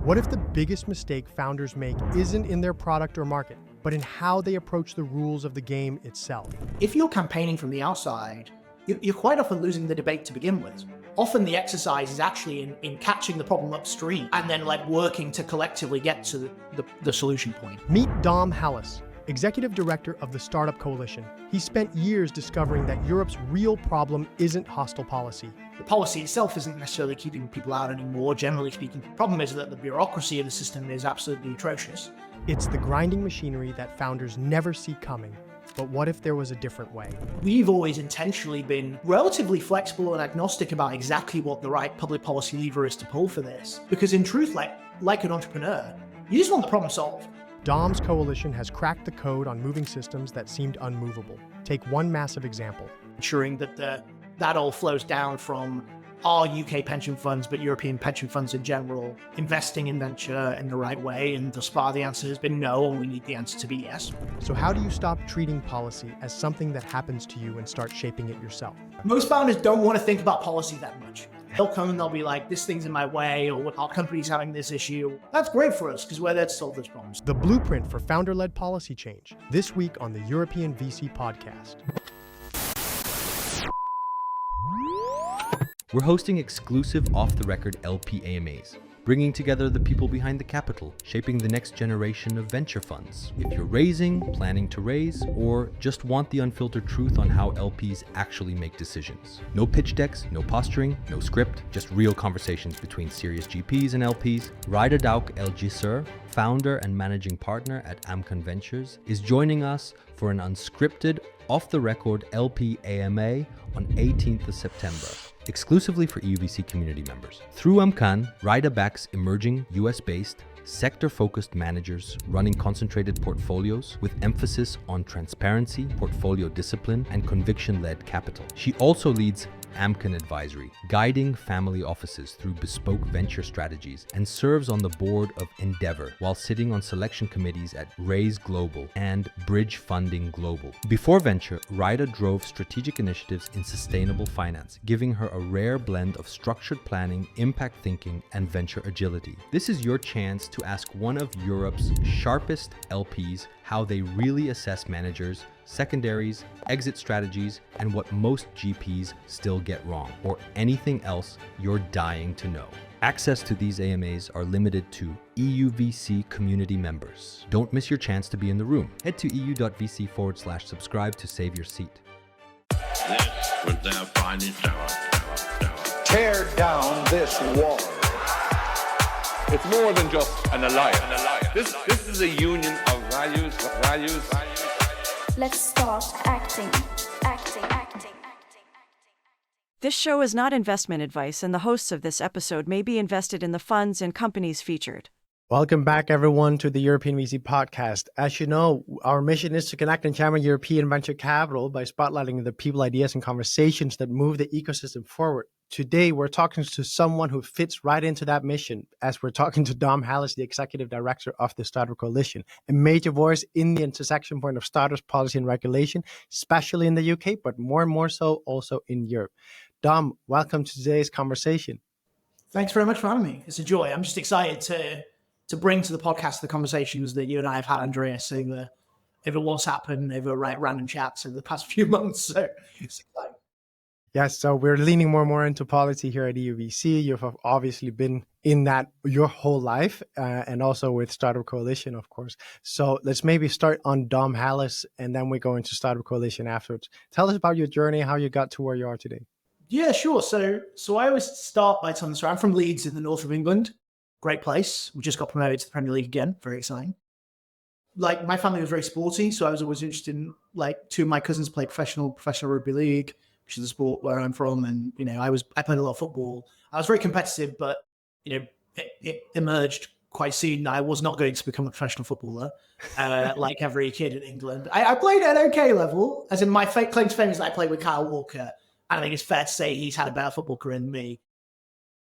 What if the biggest mistake founders make isn't in their product or market, but in how they approach the rules of the game itself? If you're campaigning from the outside, you're quite often losing the debate to begin with. Often the exercise is actually in catching the problem upstream and then working to collectively get to the solution point. Meet Dom Hallas, Executive Director of the Startup Coalition. He spent years discovering that Europe's real problem isn't hostile policy. The policy itself isn't necessarily keeping people out anymore, generally speaking. The problem is that the bureaucracy of the system is absolutely atrocious. It's the grinding machinery that founders never see coming. But what if there was a different way? We've always intentionally been relatively flexible and agnostic about exactly what the right public policy lever is to pull for this. Because in truth, like an entrepreneur, you just want the problem solved. Dom's coalition has cracked the code on moving systems that seemed unmovable. Take one massive example. Ensuring that that all flows down from our UK pension funds, but European pension funds in general, investing in venture in the right way. And thus far, the answer has been no, and we need the answer to be yes. So how do you stop treating policy as something that happens to you and start shaping it yourself? Most founders don't want to think about policy that much. They'll come and they'll be like, this thing's in my way, or our company's having this issue. That's great for us because we're there to solve those problems. The blueprint for founder-led policy change, this week on the European VC podcast. We're hosting exclusive off-the-record LP AMAs, bringing together the people behind the capital, shaping the next generation of venture funds. If you're raising, planning to raise, or just want the unfiltered truth on how LPs actually make decisions. No pitch decks, no posturing, no script, just real conversations between serious GPs and LPs. Raida Dauk El Jisr, founder and managing partner at Amcan Ventures, is joining us for an unscripted, off-the-record LP AMA on 18th of September. Exclusively for EUVC community members. Through Amcan, Raida backs emerging US-based, sector-focused managers running concentrated portfolios with emphasis on transparency, portfolio discipline, and conviction-led capital. She also leads Amcan Advisory, guiding family offices through bespoke venture strategies, and serves on the board of Endeavor while sitting on selection committees at Raise Global and Bridge Funding Global. Before venture, Raida drove strategic initiatives in sustainable finance, giving her a rare blend of structured planning, impact thinking, and venture agility. This is your chance to ask one of Europe's sharpest LPs how they really assess managers, secondaries, exit strategies, and what most GPs still get wrong, or anything else you're dying to know. Access to these AMAs are limited to EUVC community members. Don't miss your chance to be in the room. Head to eu.vc/subscribe to save your seat. This was their finest hour. Tear down this wall. It's more than just an alliance. This is a union of values. Let's start acting. This show is not investment advice, and the hosts of this episode may be invested in the funds and companies featured. Welcome back, everyone, to the European VC podcast. As you know, our mission is to connect and champion European venture capital by spotlighting the people, ideas, and conversations that move the ecosystem forward. Today, we're talking to someone who fits right into that mission, as we're talking to Dom Hallas, the Executive Director of the Startup Coalition, a major voice in the intersection point of startups, policy, and regulation, especially in the UK, but more and more so also in Europe. Dom, welcome to today's conversation. Thanks very much for having me. It's a joy. I'm just excited to bring to the podcast the conversations that you and I have had, Andreas, over WhatsApp and over random chats over the past few months. So it's exciting. Yes, so we're leaning more and more into policy here at EUVC. You've obviously been in that your whole life, and also with Startup Coalition, of course. So let's maybe start on Dom Hallas, and then we go into Startup Coalition afterwards. Tell us about your journey, how you got to where you are today. Yeah, sure. So I always start by telling the story. I'm from Leeds in the north of England. Great place. We just got promoted to the Premier League again. Very exciting. My family was very sporty, so I was always interested in, two of my cousins played professional rugby league, which is the sport where I'm from. And, I played a lot of football. I was very competitive, but, it emerged quite soon that I was not going to become a professional footballer, like every kid in England. I played at an okay level, as in my claim to fame is that I played with Kyle Walker. And I think it's fair to say he's had a better football career than me.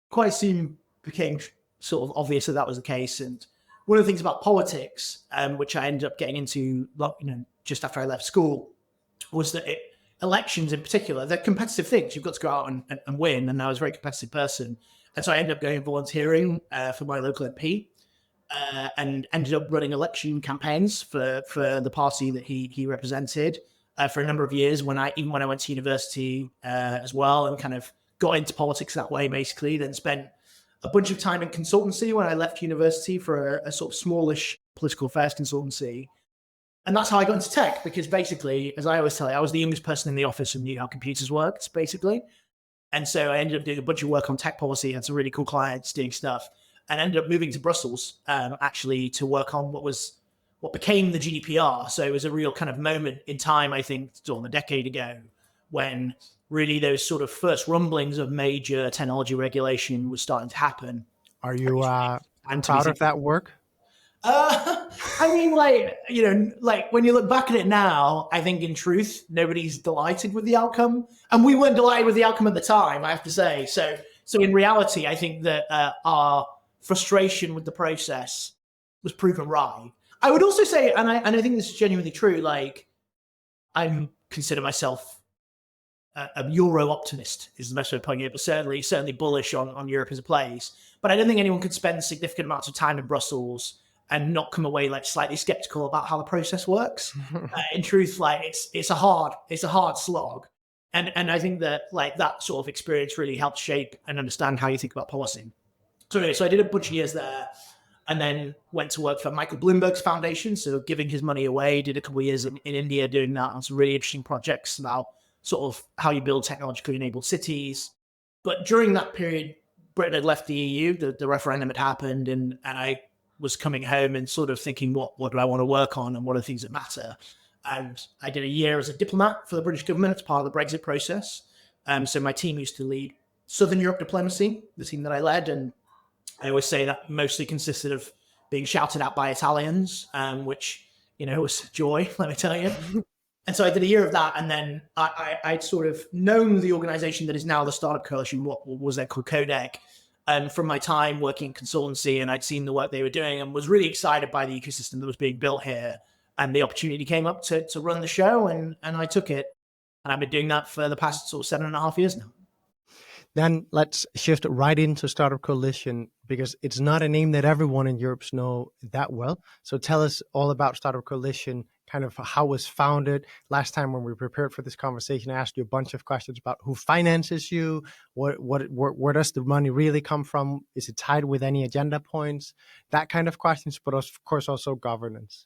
Quite soon became sort of obvious that was the case. And one of the things about politics, which I ended up getting into, just after I left school, was that elections in particular, they're competitive things. You've got to go out and win. And I was a very competitive person. And so I ended up going volunteering for my local MP and ended up running election campaigns for the party that he represented for a number of years even when I went to university as well, and kind of got into politics that way, basically. Then spent a bunch of time in consultancy when I left university for a sort of smallish political affairs consultancy. And that's how I got into tech, because basically, as I always tell you, I was the youngest person in the office who knew how computers worked, basically. And so I ended up doing a bunch of work on tech policy, had some really cool clients doing stuff, and ended up moving to Brussels, actually, to work on what became the GDPR. So it was a real kind of moment in time, I think, sort of a decade ago, when really those sort of first rumblings of major technology regulation was starting to happen. Are you proud of that work? I mean, like when you look back at it now, I think in truth, nobody's delighted with the outcome. And we weren't delighted with the outcome at the time, I have to say. So in reality, I think that our frustration with the process was proven right. I would also say, and I think this is genuinely true, like I consider myself a Euro optimist is the best way of putting it, but certainly bullish on Europe as a place. But I don't think anyone could spend significant amounts of time in Brussels and not come away like slightly skeptical about how the process works. In truth, like it's a hard slog, and I think that like that sort of experience really helped shape and understand how you think about policy. So anyway, so I did a bunch of years there, and then went to work for Michael Bloomberg's foundation, so giving his money away. Did a couple of years in India doing that on some really interesting projects about sort of how you build technologically enabled cities. But during that period, Britain had left the EU. The referendum had happened, and I was coming home and sort of thinking, what do I want to work on and what are the things that matter? And I did a year as a diplomat for the British government as part of the Brexit process. So my team used to lead Southern Europe diplomacy, the team that I led. And I always say that mostly consisted of being shouted at by Italians, which, was joy, let me tell you. And so I did a year of that. And then I'd sort of known the organization that is now the Startup Coalition, what was then called Codec, and from my time working in consultancy, and I'd seen the work they were doing and was really excited by the ecosystem that was being built here. And the opportunity came up to run the show, and I took it. And I've been doing that for the past sort of 7.5 years now. Then let's shift right into Startup Coalition, because it's not a name that everyone in Europe knows that well. So tell us all about Startup Coalition, kind of how it was founded. Last time when we prepared for this conversation, I asked you a bunch of questions about who finances you, where does the money really come from? Is it tied with any agenda points? That kind of questions, but of course also governance.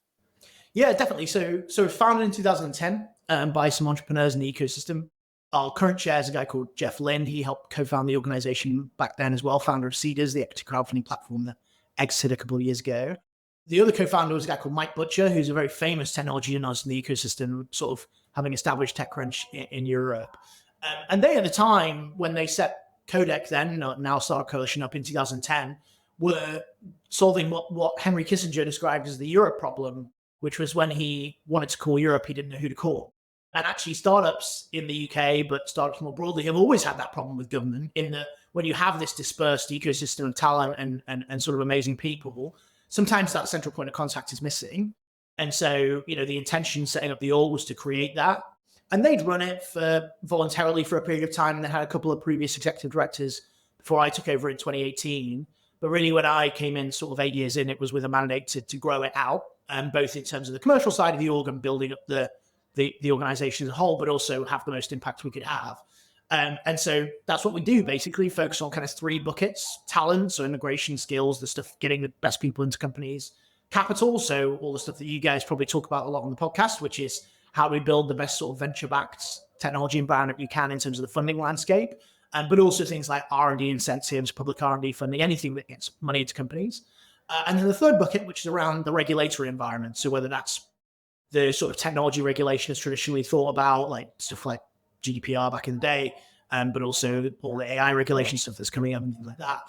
Yeah, definitely. So founded in 2010 by some entrepreneurs in the ecosystem. Our current chair is a guy called Jeff Lind. He helped co-found the organization back then as well, founder of Seeders, the equity crowdfunding platform that exited a couple of years ago. The other co-founder was a guy called Mike Butcher, who's a very famous technology nerd in the ecosystem, sort of having established TechCrunch in Europe. And they, at the time, when they set Codec then, now Startup Coalition, up in 2010, were solving what Henry Kissinger described as the Europe problem, which was when he wanted to call Europe, he didn't know who to call. And actually startups in the UK, but startups more broadly, have always had that problem with government, in that when you have this dispersed ecosystem of talent and sort of amazing people, sometimes that central point of contact is missing. And so, the intention setting up the org was to create that. And they'd run it voluntarily for a period of time. And they had a couple of previous executive directors before I took over in 2018. But really, when I came in sort of 8 years in, it was with a mandate to grow it out, both in terms of the commercial side of the org and building up the organization as a whole, but also have the most impact we could have. And so that's what we do, basically, focus on kind of 3 buckets: talent, so integration skills, the stuff getting the best people into companies; capital, so all the stuff that you guys probably talk about a lot on the podcast, which is how we build the best sort of venture-backed technology environment we can in terms of the funding landscape, but also things like R&D incentives, public R&D funding, anything that gets money into companies. And then the third bucket, which is around the regulatory environment, so whether that's the sort of technology regulation is traditionally thought about, like stuff like GDPR back in the day, but also all the AI regulation stuff that's coming up and things like that,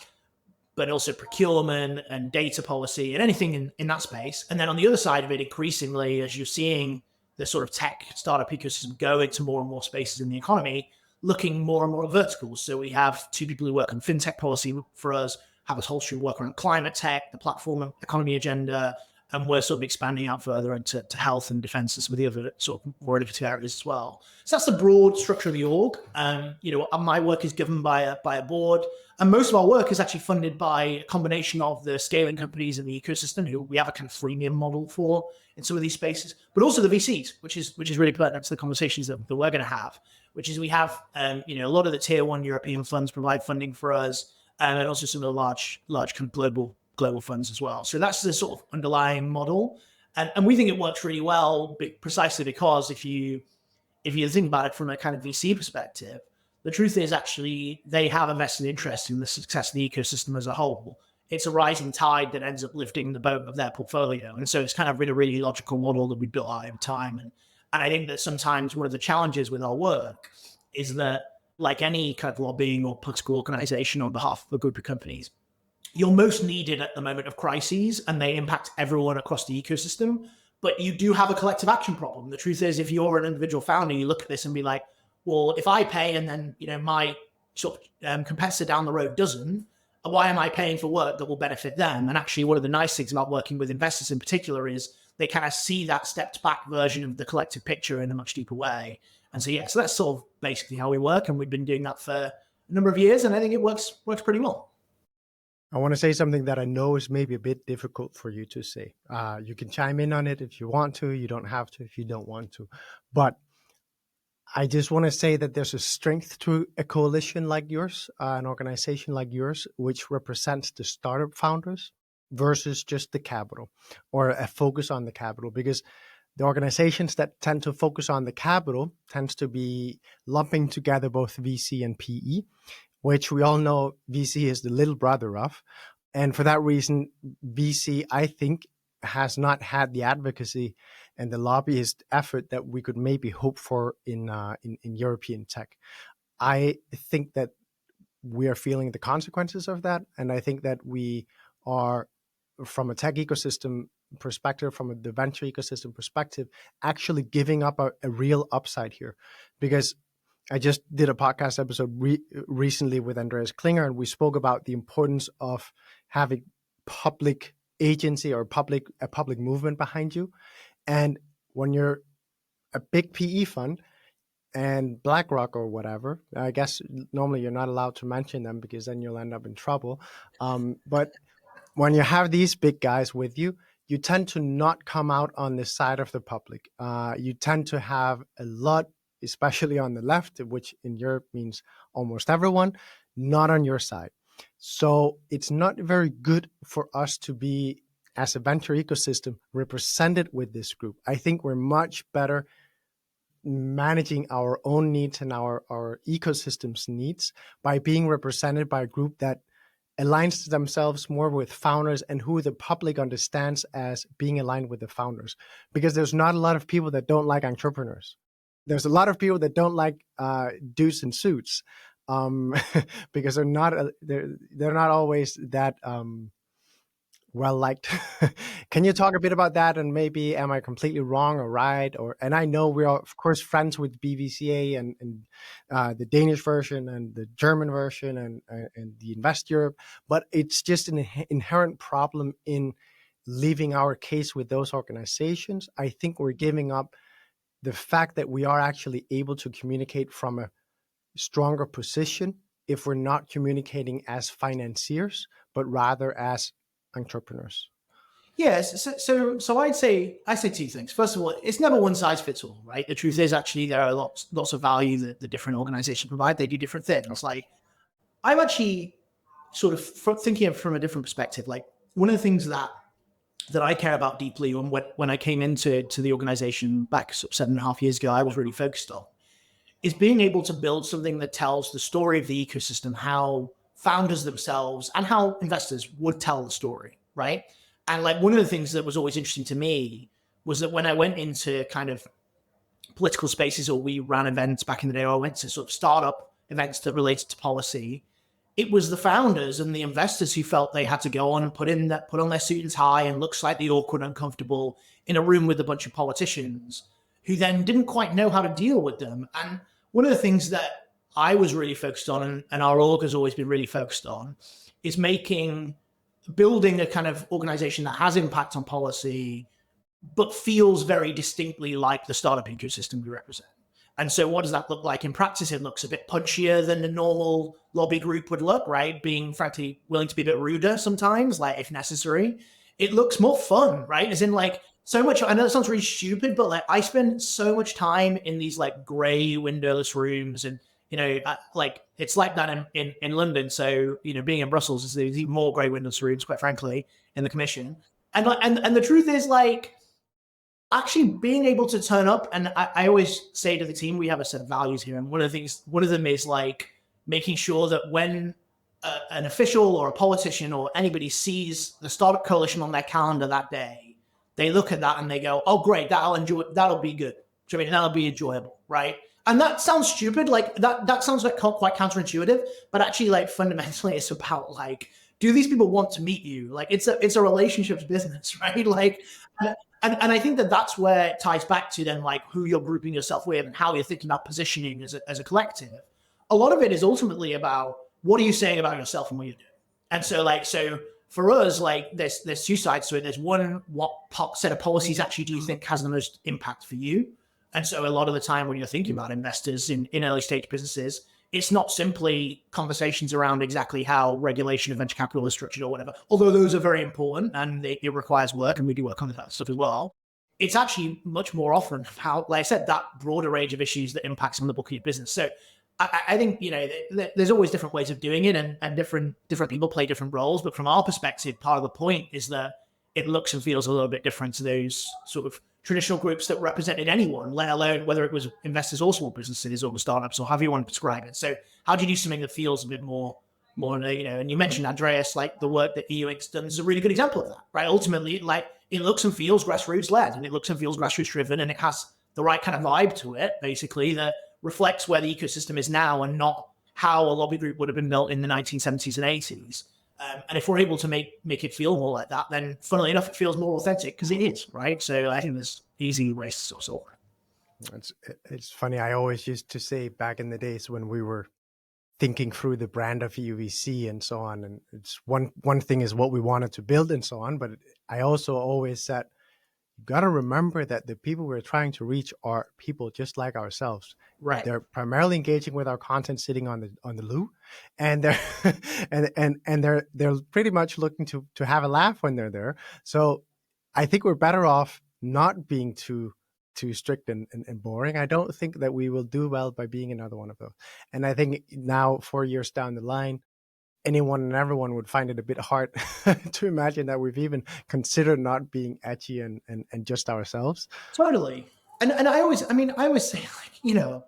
but also procurement and data policy and anything in that space. And then on the other side of it, increasingly, as you're seeing the sort of tech startup ecosystem go into more and more spaces in the economy, looking more and more at verticals. So we have 2 people who work on fintech policy for us, have this whole stream of work around climate tech, the platform economy agenda, And we're sort of expanding out further into health and defense and some of the other sort of more innovative areas as well. So that's the broad structure of the org. My work is governed by a board, and most of our work is actually funded by a combination of the scaling companies in the ecosystem, who we have a kind of freemium model for in some of these spaces, but also the VCs, which is really pertinent to the conversations that we're going to have. Which is we have a lot of the tier 1 European funds provide funding for us, and also some of the large kind of global funds as well. So that's the sort of underlying model, and we think it works really well, precisely because if you think about it from a kind of VC perspective, the truth is actually they have a vested interest in the success of the ecosystem as a whole. It's a rising tide that ends up lifting the boat of their portfolio, and so it's kind of been a really logical model that we built out over time. And I think that sometimes one of the challenges with our work is that, like any kind of lobbying or political organization on behalf of a group of companies, you're most needed at the moment of crises, and they impact everyone across the ecosystem. But you do have a collective action problem. The truth is, if you're an individual founder, you look at this and be like, well, if I pay and then my sort of competitor down the road doesn't, why am I paying for work that will benefit them? And actually, one of the nice things about working with investors in particular is they kind of see that stepped back version of the collective picture in a much deeper way. And so, so that's sort of basically how we work. And we've been doing that for a number of years. And I think it works pretty well. I want to say something that I know is maybe a bit difficult for you to say. You can chime in on it if you want to. You don't have to if you don't want to. But I just want to say that there's a strength to a coalition like yours, an organization like yours, which represents the startup founders versus just the capital, or a focus on the capital, because the organizations that tend to focus on the capital tends to be lumping together both VC and PE, which we all know VC is the little brother of. And for that reason, VC, I think, has not had the advocacy and the lobbyist effort that we could maybe hope for in European tech. I think that we are feeling the consequences of that. And I think that we are, from a tech ecosystem perspective, from the venture ecosystem perspective, actually giving up a real upside here. Because I just did a podcast episode recently with Andreas Klinger, and we spoke about the importance of having public agency or a public movement behind you. And when you're a big PE fund and BlackRock or whatever, I guess normally you're not allowed to mention them because then you'll end up in trouble. But when you have these big guys with you, you tend to not come out on the side of the public. You tend to have a lot, especially on the left, which in Europe means almost everyone, not on your side. So it's not very good for us to be, as a venture ecosystem, represented with this group. I think we're much better managing our own needs and our ecosystem's needs by being represented by a group that aligns themselves more with founders and who the public understands as being aligned with the founders. Because there's not a lot of people that don't like entrepreneurs. There's a lot of people that don't like dudes in suits because they're not always that well liked. Can you talk a bit about that? And maybe am I completely wrong or right? And I know we are of course friends with BVCA and the Danish version and the German version and the Invest Europe, but it's just an inherent problem in leaving our case with those organizations. I think we're giving up the fact that we are actually able to communicate from a stronger position if we're not communicating as financiers, but rather as entrepreneurs. Yes. So I'd say two things. First of all, it's never one size fits all, right? The truth is actually there are lots of value that the different organizations provide. They do different things. Like I'm actually sort of thinking from a different perspective. Like one of the things that I care about deeply, and when I came into the organization back 7.5 years ago, I was really focused on, is being able to build something that tells the story of the ecosystem, how founders themselves and how investors would tell the story, right? And like one of the things that was always interesting to me was that when I went into kind of political spaces, or we ran events back in the day, or I went to sort of startup events that related to policy, it was the founders and the investors who felt they had to go on and put on their suit and tie and look slightly awkward, uncomfortable in a room with a bunch of politicians who then didn't quite know how to deal with them. And one of the things that I was really focused on, and our org has always been really focused on, is making building a kind of organization that has impact on policy, but feels very distinctly like the startup ecosystem we represent. And so what does that look like in practice? It looks a bit punchier than a normal lobby group would look, right? Being frankly willing to be a bit ruder sometimes, like if necessary. It looks more fun, right? As in like so much, I know that sounds really stupid, but like I spend so much time in these like gray windowless rooms, and like it's like that in London. So, being in Brussels, there's even more gray windowless rooms, quite frankly, in the commission. And like, and the truth is like, actually being able to turn up, and I always say to the team, we have a set of values here. And one of them is like making sure that when an official or a politician or anybody sees the Startup Coalition on their calendar that day, they look at that and they go, oh, great, that'll be good. So, that'll be enjoyable, right? And that sounds stupid. Like that sounds like quite counterintuitive, but actually like fundamentally it's about like, do these people want to meet you? Like it's a relationships business, right? Like, and I think that's where it ties back to then like who you're grouping yourself with and how you're thinking about positioning as a collective. A lot of it is ultimately about what are you saying about yourself and what you're doing. And so for us, like there's two sides to it. There's one, what set of policies actually do you think has the most impact for you? And so a lot of the time when you're thinking about investors in early stage businesses, it's not simply conversations around exactly how regulation of venture capital is structured or whatever, although those are very important and it requires work, and we do work on that stuff as well. It's actually much more often how, like I said, that broader range of issues that impacts on the book of your business. So I think, there's always different ways of doing it, and different people play different roles. But from our perspective, part of the point is that it looks and feels a little bit different to those sort of traditional groups that represented anyone, let alone whether it was investors or small businesses or startups or however you want to describe it. So how do you do something that feels a bit more, and you mentioned, Andreas, like the work that EU's done is a really good example of that, right? Ultimately, like it looks and feels grassroots led, and it looks and feels grassroots driven, and it has the right kind of vibe to it, basically, that reflects where the ecosystem is now and not how a lobby group would have been built in the 1970s and 80s. And if we're able to make it feel more like that, then funnily enough, it feels more authentic because it is, right? So I think there's easy ways to sort of. It's funny. I always used to say back in the days when we were thinking through the brand of EUVC and so on, and it's one thing is what we wanted to build and so on, but I also always said, you got to remember that the people we're trying to reach are people just like ourselves. Right. They're primarily engaging with our content sitting on the loo, and they're and they're pretty much looking to have a laugh when they're there. So I think we're better off not being too strict and boring. I don't think that we will do well by being another one of those. And I think now, 4 years down the line, anyone and everyone would find it a bit hard to imagine that we've even considered not being edgy and just ourselves. Totally. And I always say, like,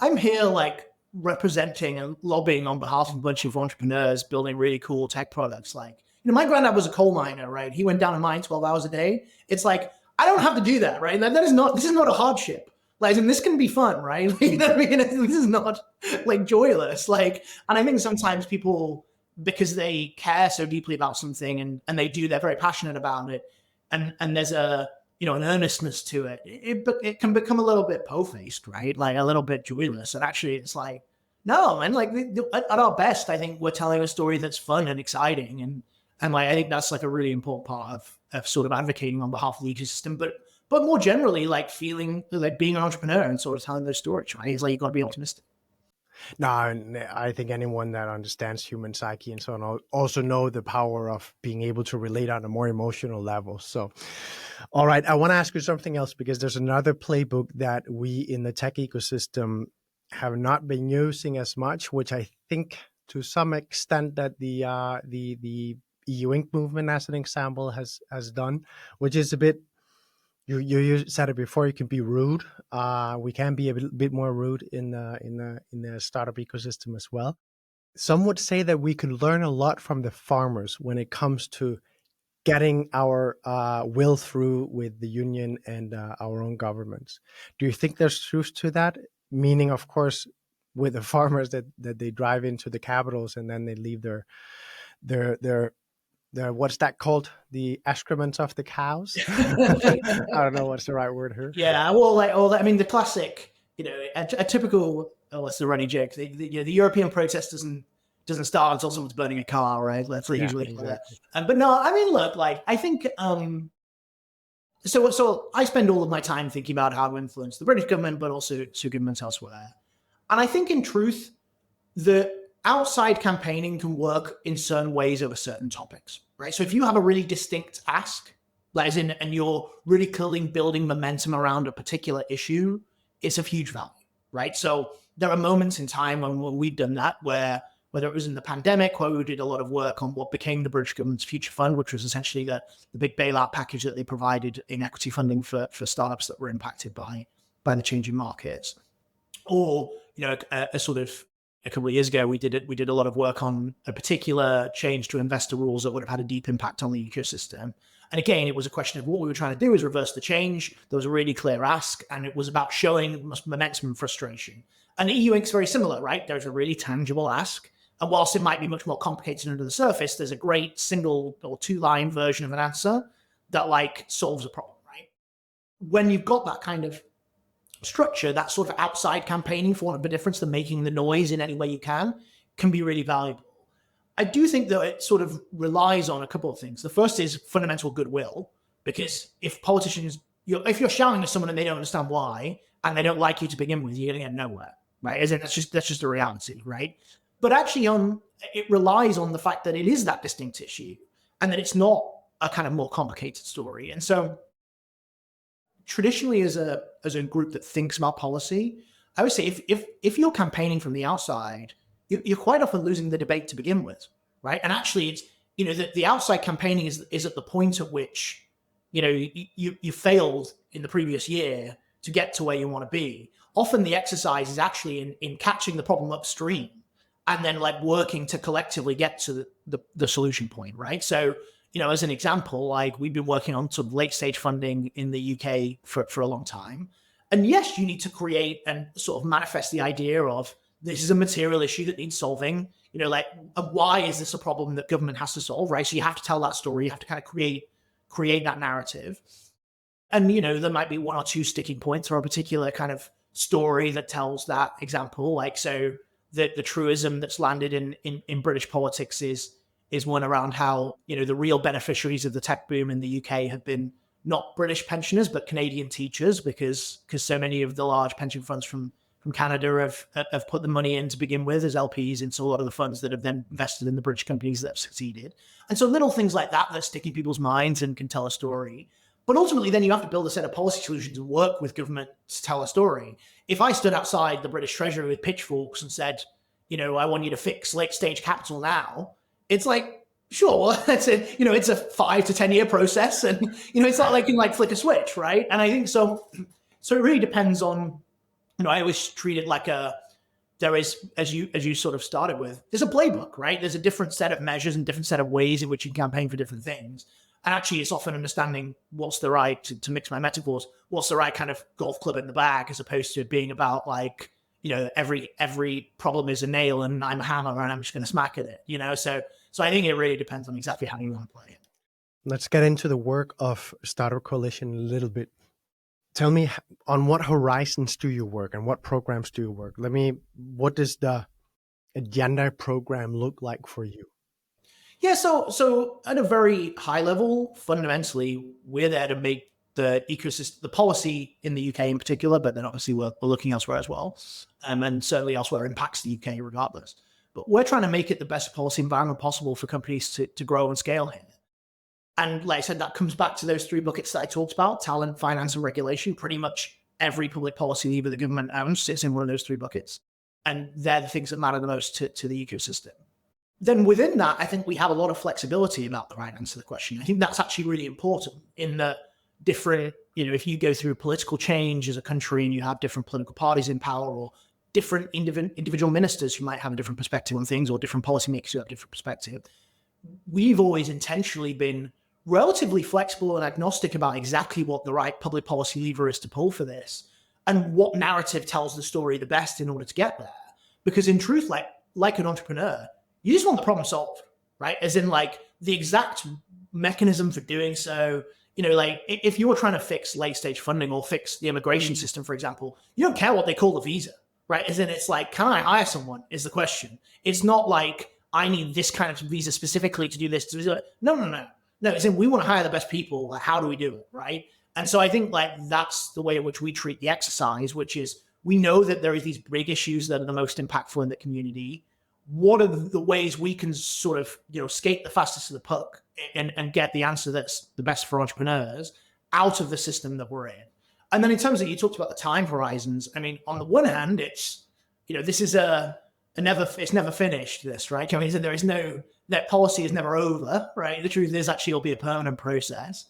I'm here like representing and lobbying on behalf of a bunch of entrepreneurs building really cool tech products. Like, my granddad was a coal miner, right? He went down and mined 12 hours a day. It's like, I don't have to do that, right? This is not a hardship. Like, and this can be fun, right? Like, this is not like joyless. Like, and I think sometimes people, because they care so deeply about something and they're very passionate about it, and there's an earnestness to it, it can become a little bit po-faced, right? Like a little bit joyless. And actually it's like, no, man, like at our best, I think we're telling a story that's fun and exciting. And like, I think that's like a really important part of sort of advocating on behalf of the ecosystem, but more generally, like feeling like being an entrepreneur and sort of telling those stories, right? It's like, you got to be optimistic. No, I think anyone that understands human psyche and so on also know the power of being able to relate on a more emotional level. So, all right, I want to ask you something else, because there's another playbook that we in the tech ecosystem have not been using as much, which I think to some extent that the EU Inc. movement, as an example, has done, which is a bit. You said it before. You can be rude. We can be a bit more rude in the startup ecosystem as well. Some would say that we could learn a lot from the farmers when it comes to getting our will through with the union and our own governments. Do you think there's truth to that? Meaning, of course, with the farmers that they drive into the capitals and then they leave their what's that called? The excrements of the cows? I don't know what's the right word here. Yeah, well, the classic, a typical, what's the running joke? The European protest doesn't doesn't start until someone's burning a car, right? That's usually exactly. But no, I mean, look, like I think so I spend all of my time thinking about how to influence the British government, but also governments elsewhere. And I think in truth, the outside campaigning can work in certain ways over certain topics, right? So if you have a really distinct ask, like as in, and you're really clearly building momentum around a particular issue, it's of huge value, right? So there are moments in time when we've done that, where whether it was in the pandemic, where we did a lot of work on what became the British government's future fund, which was essentially the big bailout package that they provided in equity funding for startups that were impacted by the changing markets. Or, you know, a couple of years ago, we did a lot of work on a particular change to investor rules that would have had a deep impact on the ecosystem. And again, it was a question of what we were trying to do is reverse the change. There was a really clear ask, and it was about showing momentum and frustration. And EU Inc. is very similar, right? There's a really tangible ask. And whilst it might be much more complicated under the surface, there's a great single or 2-line version of an answer that like solves a problem, right? When you've got that kind of structure, that sort of outside campaigning, for want of a difference, than making the noise in any way you can be really valuable. I do think that it sort of relies on a couple of things. The first is fundamental goodwill, because if politicians, if you're shouting at someone and they don't understand why, and they don't like you to begin with, you're going to get nowhere, right? As in, that's just a reality, right? But actually, it relies on the fact that it is that distinct issue, and that it's not a kind of more complicated story. And so, traditionally, as a group that thinks about policy, I would say if you're campaigning from the outside, you're quite often losing the debate to begin with, right? And actually, it's, you know, the outside campaigning is at the point at which, you know, you failed in the previous year to get to where you want to be. Often the exercise is actually in catching the problem upstream and then like working to collectively get to the solution point, right? So, you know, as an example, like we've been working on sort of late stage funding in the UK for a long time. And yes, you need to create and sort of manifest the idea of this is a material issue that needs solving, you know, like why is this a problem that government has to solve, right? So you have to tell that story. You have to kind of create that narrative. And, you know, there might be one or two sticking points or a particular kind of story that tells that example. Like, so the truism that's landed in British politics is one around how, you know, the real beneficiaries of the tech boom in the UK have been not British pensioners, but Canadian teachers, because so many of the large pension funds from Canada have put the money in to begin with as LPs into a lot of the funds that have then invested in the British companies that have succeeded. And so little things like that stick in people's minds and can tell a story. But ultimately, then you have to build a set of policy solutions and work with government to tell a story. If I stood outside the British Treasury with pitchforks and said, you know, I want you to fix late stage capital now, it's like, sure, it's a 5 to 10 year process. And, you know, it's not like you can like flick a switch, right? And I think so it really depends on, you know, I always treat it like there is, as you sort of started with, there's a playbook, right? There's a different set of measures and different set of ways in which you campaign for different things. And actually, it's often understanding what's the right, to mix my metaphors, what's the right kind of golf club in the bag, as opposed to it being about like, you know, every problem is a nail and I'm a hammer and I'm just going to smack at it, you know? So I think it really depends on exactly how you want to play it. Let's get into the work of Startup Coalition a little bit. Tell me, on what horizons do you work and what programs do you work? What does the agenda program look like for you? Yeah, so at a very high level, fundamentally, we're there to make the ecosystem, the policy in the UK in particular, but then obviously we're looking elsewhere as well. And certainly elsewhere impacts the UK regardless. But we're trying to make it the best policy environment possible for companies to grow and scale here. And like I said, that comes back to those 3 buckets that I talked about: talent, finance, and regulation. Pretty much every public policy lever the government owns sits in one of those 3 buckets. And they're the things that matter the most to the ecosystem. Then within that, I think we have a lot of flexibility about the right answer to the question. I think that's actually really important in that different, you know, if you go through political change as a country and you have different political parties in power or different individual ministers who might have a different perspective on things or different policymakers who have a different perspective, we've always intentionally been relatively flexible and agnostic about exactly what the right public policy lever is to pull for this and what narrative tells the story the best in order to get there. Because in truth, like an entrepreneur, you just want the problem solved, right? As in like the exact mechanism for doing so. You know, like if you were trying to fix late stage funding or fix the immigration system, for example, you don't care what they call the visa, right? As in it's like, can I hire someone is the question. It's not like I need this kind of visa specifically to do this. No. It's in, we want to hire the best people. Like, how do we do it, right? And so I think like that's the way in which we treat the exercise, which is we know that there are these big issues that are the most impactful in the community. What are the ways we can sort of, skate the fastest to the puck and get the answer that's the best for entrepreneurs out of the system that we're in? And then in terms of, you talked about the time horizons. I mean, on the one hand, it's, this is it's never finished, this, right? I mean, there is no, that policy is never over, right? The truth is actually it'll be a permanent process.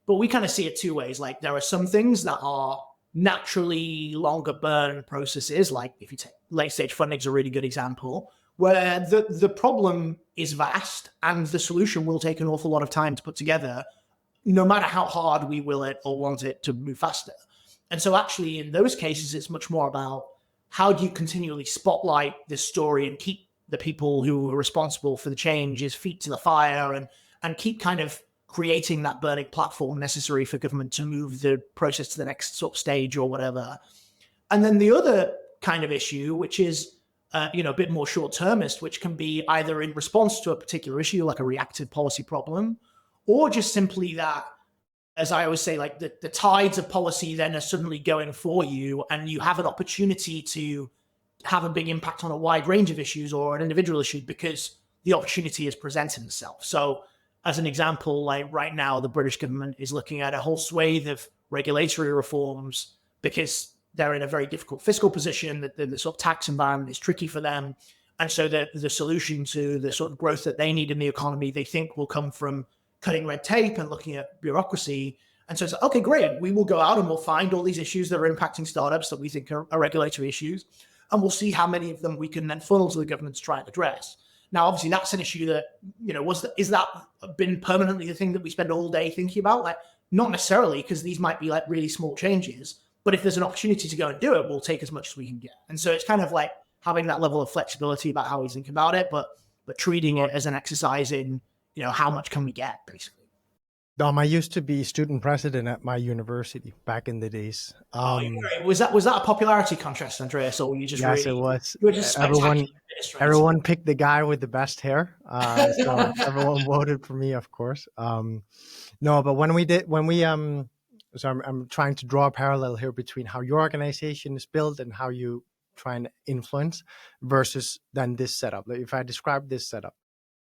But we kind of see it two ways. Like there are some things that are naturally longer burn processes. Like if you take late stage funding is a really good example, where the problem is vast and the solution will take an awful lot of time to put together, no matter how hard we will it or want it to move faster. And so actually in those cases, it's much more about how do you continually spotlight this story and keep the people who are responsible for the changes feet to the fire and keep kind of creating that burning platform necessary for government to move the process to the next sort of stage or whatever. And then the other kind of issue, which is a bit more short-termist, which can be either in response to a particular issue, like a reactive policy problem, or just simply that, as I always say, like the tides of policy then are suddenly going for you, and you have an opportunity to have a big impact on a wide range of issues or an individual issue because the opportunity is presented itself. So as an example, like right now, the British government is looking at a whole swathe of regulatory reforms because they're in a very difficult fiscal position, that the sort of tax environment is tricky for them. And so the solution to the sort of growth that they need in the economy, they think will come from cutting red tape and looking at bureaucracy. And so it's like, okay, great. We will go out and we'll find all these issues that are impacting startups that we think are regulatory issues. And we'll see how many of them we can then funnel to the government to try and address. Now, obviously, that's an issue that, is that been permanently the thing that we spend all day thinking about? Like, not necessarily, because these might be like really small changes. But if there's an opportunity to go and do it, we'll take as much as we can get. And so it's kind of like having that level of flexibility about how we think about it, but treating it as an exercise in, how much can we get, basically. Dom, I used to be student president at my university back in the days. Was that a popularity contest, Andreas, or were you just yes, really, it was. You were just Everyone picked the guy with the best hair. So everyone voted for me, of course. No, but so I'm trying to draw a parallel here between how your organization is built and how you try and influence versus then this setup. Like if I describe this setup,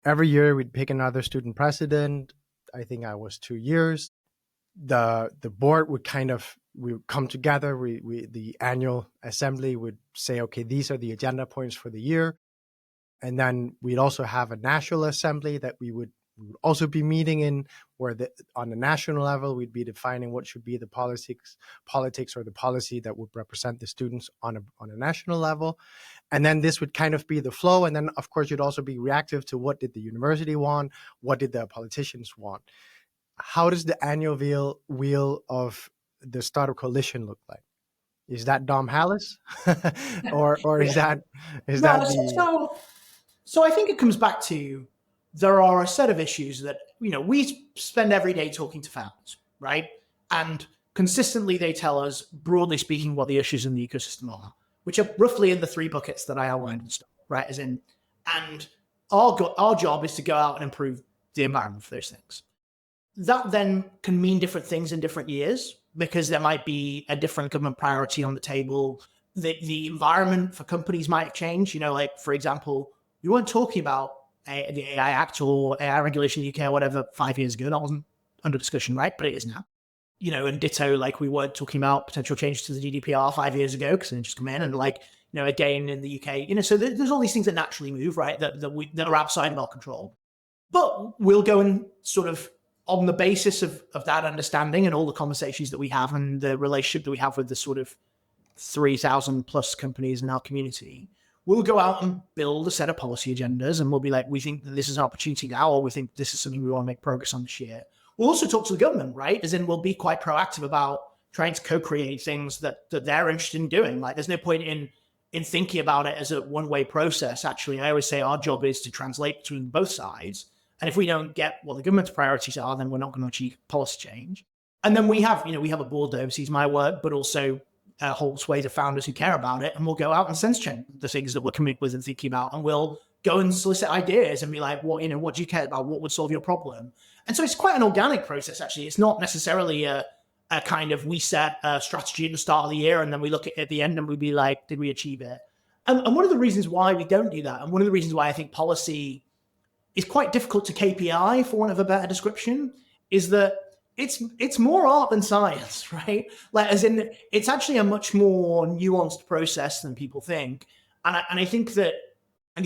every year we'd pick another student president. I think I was 2 years. The board would we would come together. The annual assembly would say, okay, these are the agenda points for the year. And then we'd also have a national assembly that we would also be meeting in, where on the national level, we'd be defining what should be the politics or the policy that would represent the students on a national level. And then this would kind of be the flow. And then, of course, you'd also be reactive to what did the university want? What did the politicians want? How does the annual wheel of the Startup Coalition look like? Is that Dom Hallas? or is that So I think it comes back to, there are a set of issues that, we spend every day talking to founders, right? And consistently they tell us, broadly speaking, what the issues in the ecosystem are, which are roughly in the three buckets that I outlined and stuff, right? And our job is to go out and improve the environment for those things. That then can mean different things in different years, because there might be a different government priority on the table. The environment for companies might change. Like, for example, we weren't talking about the AI Act or AI regulation in the UK or whatever 5 years ago. That wasn't under discussion, right? But it is now. And ditto, like we weren't talking about potential changes to the GDPR 5 years ago because it just come in, and again in the UK, so there's all these things that naturally move, right? That are outside of our control. But we'll go and sort of, on the basis of that understanding and all the conversations that we have and the relationship that we have with the sort of 3,000 plus companies in our community, we'll go out and build a set of policy agendas, and we'll be like, we think that this is an opportunity now, or we think this is something we want to make progress on this year. We'll also talk to the government, right? As in, we'll be quite proactive about trying to co-create things that they're interested in doing. Like, there's no point in thinking about it as a one-way process. Actually, I always say our job is to translate between both sides. And if we don't get what the government's priorities are, then we're not going to achieve policy change. And then we have a board that oversees my work, but also a whole swathe of founders who care about it. And we'll go out and sense check the things that we're committed with and thinking about. And we'll go and solicit ideas and be like, what do you care about? What would solve your problem? And so it's quite an organic process, actually. It's not necessarily a kind of, we set a strategy at the start of the year and then we look at the end and we'd be like, did we achieve it? And one of the reasons why we don't do that, and one of the reasons why I think policy is quite difficult to KPI, for want of a better description, is that it's more art than science, right? Like, as in, it's actually a much more nuanced process than people think. And I think that,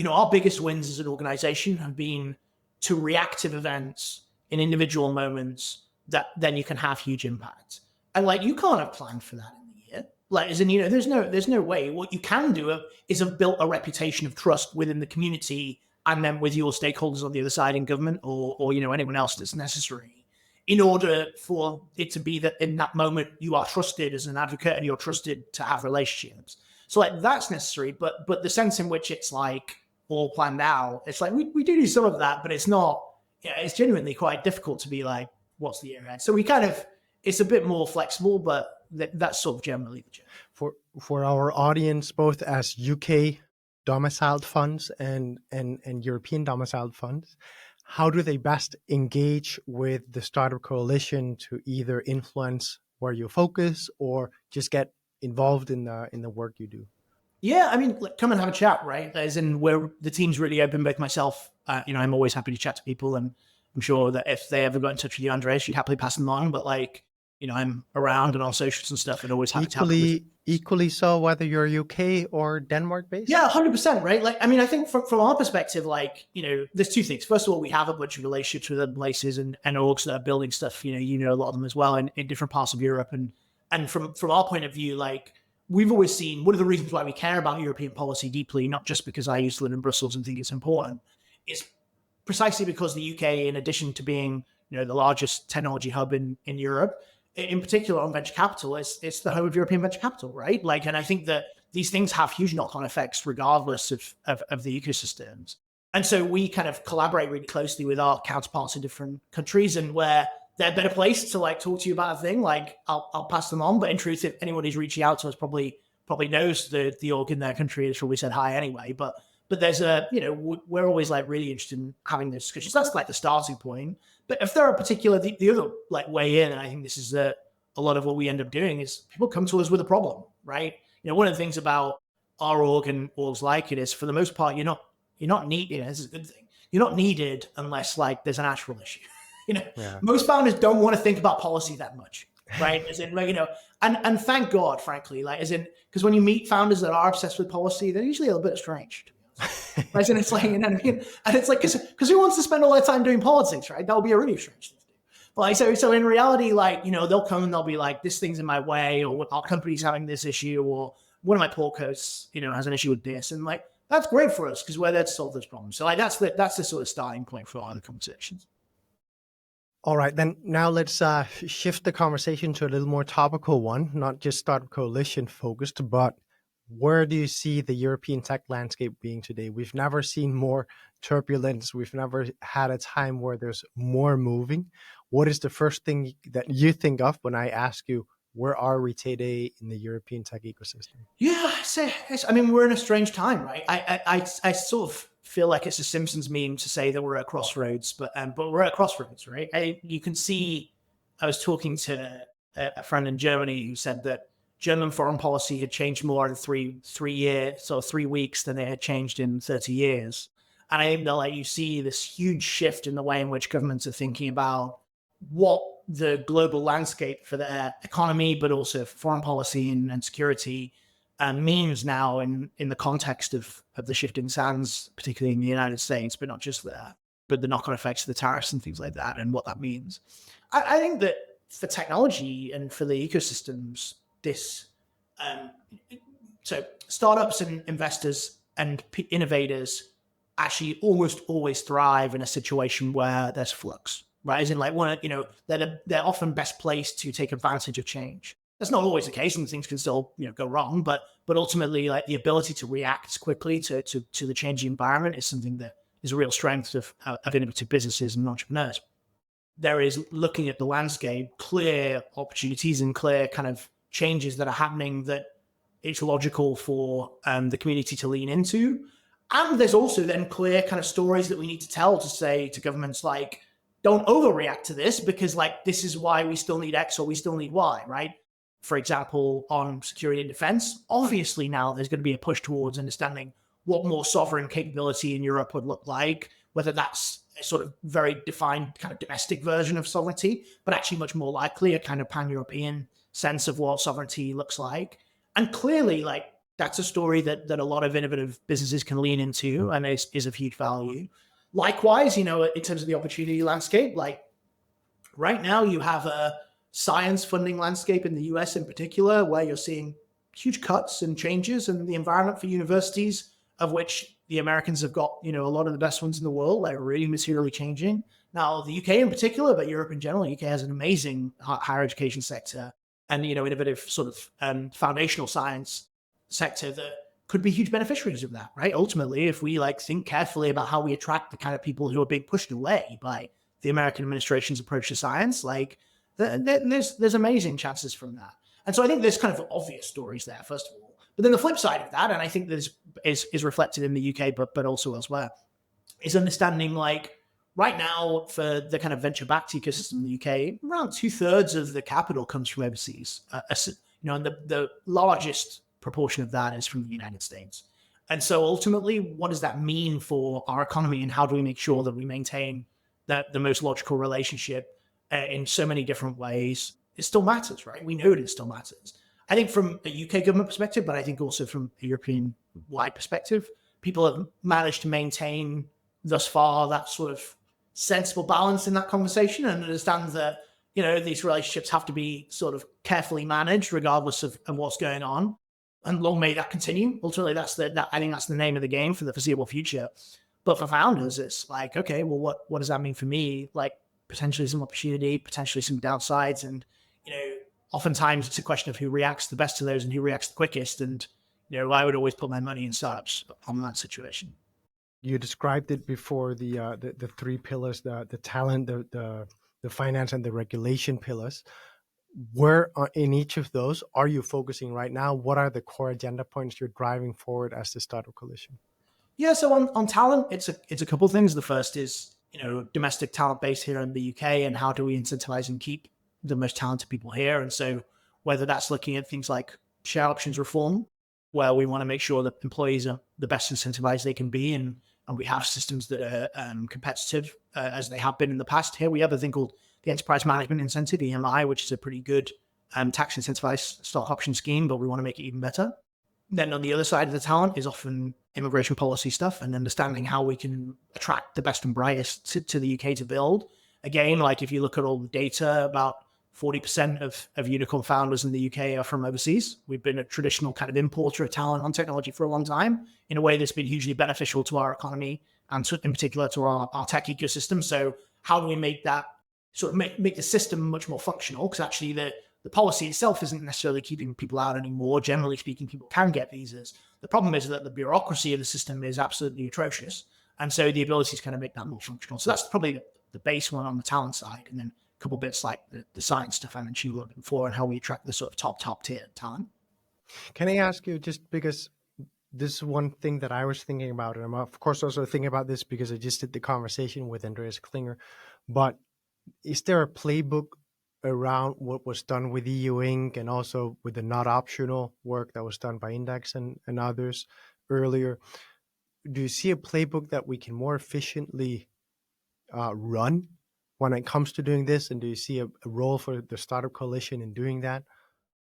our biggest wins as an organization have been to reactive events in individual moments that then you can have huge impact. And like, you can't have planned for that in the year. Like, as in, there's no way. What you can do is have built a reputation of trust within the community and then with your stakeholders on the other side in government or anyone else that's necessary, in order for it to be that in that moment you are trusted as an advocate and you're trusted to have relationships. So like, that's necessary, but the sense in which it's like all planned out, it's like we do some of that, but it's not. It's genuinely quite difficult to be like, what's the year ahead? So we it's a bit more flexible, but that's sort of generally the general. For our audience, both as UK domiciled funds and European domiciled funds, how do they best engage with the Startup Coalition to either influence where you focus or just get involved in the work you do? Yeah, I mean, come and have a chat, right? As in, where the team's really open, both myself, I'm always happy to chat to people, and I'm sure that if they ever got in touch with you, Andreas, you'd happily pass them on. But like, I'm around and on socials and stuff, and always happy to help. Equally so, whether you're UK or Denmark based. Yeah, 100%, right? Like, I mean, I think from our perspective, like, there's two things. First of all, we have a bunch of relationships with other places and orgs that are building stuff. A lot of them as well in different parts of Europe, and from our point of view, like, we've always seen one of the reasons why we care about European policy deeply, not just because I used to live in Brussels and think it's important, is precisely because the UK, in addition to being the largest technology hub in Europe, in particular on venture capital, it's the home of European venture capital, right? Like, and I think that these things have huge knock-on effects regardless of the ecosystems. And so we kind of collaborate really closely with our counterparts in different countries, and where they're a better place to like talk to you about a thing, like I'll pass them on. But in truth, if anybody's reaching out to us, probably knows the org in their country, it's probably said hi anyway. But there's we're always like really interested in having those discussions. That's like the starting point. But if there are particular, the other like way in, and I think this is a lot of what we end up doing, is people come to us with a problem, right? One of the things about our org and orgs like it is, for the most part, you're not needed. This is a good thing. You're not needed unless like there's an actual issue. Most founders don't want to think about policy that much, right? As in, and thank God, frankly, like, as in, because when you meet founders that are obsessed with policy, they're usually a little bit strange, to be honest. Right? And it's like, what I mean? And it's like, because who wants to spend all their time doing politics, right? That would be a really strange thing to do. But like, so in reality, like, they'll come and they'll be like, this thing's in my way, or our company's having this issue, or one of my portcos, has an issue with this, and like, that's great for us because we're there to solve those problems. So like, that's the sort of starting point for all the conversations. All right, then now let's shift the conversation to a little more topical one, not just Startup Coalition focused, but where do you see the European tech landscape being today? We've never seen more turbulence. We've never had a time where there's more moving. What is the first thing that you think of when I ask you, where are we today in the European tech ecosystem? Yeah, I mean, we're in a strange time, right? I sort of feel like it's a Simpsons meme to say that we're at Crossroads, but we're at Crossroads, right? You can see, I was talking to a friend in Germany who said that German foreign policy had changed more in 3 years, so 3 weeks, than they had changed in 30 years. And I think that like you see this huge shift in the way in which governments are thinking about what the global landscape for their economy, but also foreign policy and security means now in the context of the shifting sands, particularly in the United States, but not just there, but the knock-on effects of the tariffs and things like that and what that means. I think that for technology and for the ecosystems, so startups and investors and innovators actually almost always thrive in a situation where there's flux, right? As in like, they're often best placed to take advantage of change. That's not always the case, and things can still, go wrong. But ultimately, like the ability to react quickly to the changing environment is something that is a real strength of innovative businesses and entrepreneurs. There is, looking at the landscape, clear opportunities and clear kind of changes that are happening that it's logical for the community to lean into. And there's also then clear kind of stories that we need to tell to say to governments like, don't overreact to this because like this is why we still need X or we still need Y, right? For example, on security and defense, obviously now there's going to be a push towards understanding what more sovereign capability in Europe would look like, whether that's a sort of very defined kind of domestic version of sovereignty, but actually much more likely a kind of pan-European sense of what sovereignty looks like. And clearly, like, that's a story that a lot of innovative businesses can lean into and is of huge value. Likewise, in terms of the opportunity landscape, like right now you have a science funding landscape in the US in particular, where you're seeing huge cuts and changes in the environment for universities, of which the Americans have got, a lot of the best ones in the world, like really materially changing. Now, the UK in particular, but Europe in general, UK has an amazing higher education sector and, innovative sort of foundational science sector that could be huge beneficiaries of that, right? Ultimately, if we think carefully about how we attract the kind of people who are being pushed away by the American administration's approach to science, there's amazing chances from that. And so I think there's kind of obvious stories there, first of all. But then the flip side of that, and I think this is reflected in the UK, but also elsewhere, is understanding right now for the kind of venture-backed ecosystem in the UK, around 2/3 of the capital comes from overseas. And the largest proportion of that is from the United States. And so ultimately, what does that mean for our economy and how do we make sure that we maintain the most logical relationship in so many different ways? It still matters, right? We know it still matters. I think from a UK government perspective, but I think also from a European-wide perspective, people have managed to maintain thus far that sort of sensible balance in that conversation and understand that, these relationships have to be sort of carefully managed regardless of what's going on. And long may that continue. Ultimately, I think that's the name of the game for the foreseeable future. But for founders, it's like, okay, well, what does that mean for me? Potentially some opportunity, potentially some downsides. And, oftentimes it's a question of who reacts the best to those and who reacts the quickest. And, I would always put my money in startups on that situation. You described it before, the three pillars, the talent, the finance, and the regulation pillars. Where in each of those are you focusing right now? What are the core agenda points you're driving forward as the Startup Coalition? Yeah, so on talent, it's a couple of things. The first is, domestic talent base here in the UK and how do we incentivize and keep the most talented people here. And so whether that's looking at things like share options reform, where we want to make sure that employees are the best incentivized they can be and we have systems that are competitive as they have been in the past. Here we have a thing called the Enterprise Management Incentive, EMI, which is a pretty good tax incentivized stock option scheme, but we want to make it even better. Then on the other side of the talent is often immigration policy stuff and understanding how we can attract the best and brightest to the UK to build. Again, if you look at all the data, about 40% of unicorn founders in the UK are from overseas. We've been a traditional kind of importer of talent on technology for a long time in a way that's been hugely beneficial to our economy and in particular to our tech ecosystem. So how do we make that sort of make the system much more functional? Because actually the policy itself isn't necessarily keeping people out anymore. Generally speaking, people can get visas. The problem is that the bureaucracy of the system is absolutely atrocious. And so the ability to kind of make that more functional. So that's probably the base one on the talent side. And then a couple bits like the science stuff I mentioned before and how we attract the sort of top tier talent. Can I ask you, just because this is one thing that I was thinking about, and I'm of course also thinking about this because I just did the conversation with Andreas Klinger, but is there a playbook around what was done with EU Inc. and also with the not optional work that was done by Index and others earlier? Do you see a playbook that we can more efficiently run when it comes to doing this? And do you see a role for the Startup Coalition in doing that?